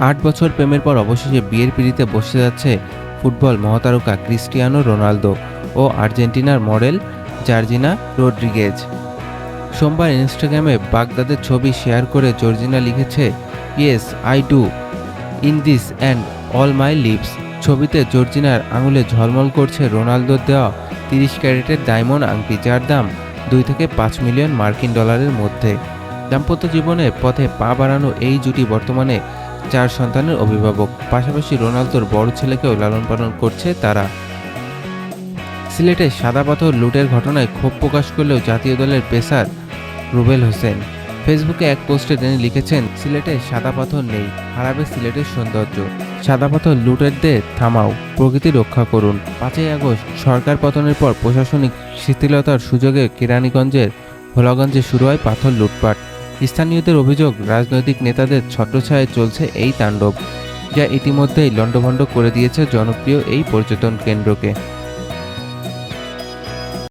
৮ বছর প্রেমের পর অবশেষে বিয়ের পিঁড়িতে বসে যাচ্ছে ফুটবল মহাতারকা ক্রিস্টিয়ানো রোনালদো ও আর্জেন্টিনার মডেল জর্জিনা রদ্রিগেজ। সোমবার ইনস্টাগ্রামে বাগদাদের ছবি শেয়ার করে জর্জিনা লিখেছে, yes I do in this and all my lives. ছবিতে জর্জিনার আঙুলে ঝলমল করছে রোনালদোর দেওয়া ৩০ ক্যারেটের ডায়মন্ড আংটি, যার দাম ২ থেকে ৫ মিলিয়ন মার্কিন ডলারের মধ্যে। দাম্পত্য জীবনের পথে পা বাড়ানো এই জুটি বর্তমানে ৪ সন্তানের অভিভাবক। পাশাপাশি রোনালদোর বড় ছেলেকেও লালন পালন করছে তারা। সিলেটে সাদা পাথর লুটের ঘটনায় ক্ষোভ প্রকাশ করলেও জাতীয় দলের পেসার রুবেল হোসেন ফেসবুকে এক পোস্টে তিনি লিখেছেন, সিলেটে সাদা পাথর নেই, হারাবে সিলেটের সৌন্দর্য। সাদা পাথর লুটেরদের থামাও, প্রকৃতি রক্ষা করুন। ৫ই আগস্ট সরকার পতনের পর প্রশাসনিক শিথিলতার সুযোগে কেরানীগঞ্জের ভোলাগঞ্জে শুরু হয় পাথর লুটপাট। স্থানীয়দের অভিযোগ, রাজনৈতিক নেতাদের ছত্রছায়ায় চলছে এই তাণ্ডব, যা ইতিমধ্যেই লণ্ডভণ্ড করে দিয়েছে জনপ্রিয় এই পর্যটন কেন্দ্রকে।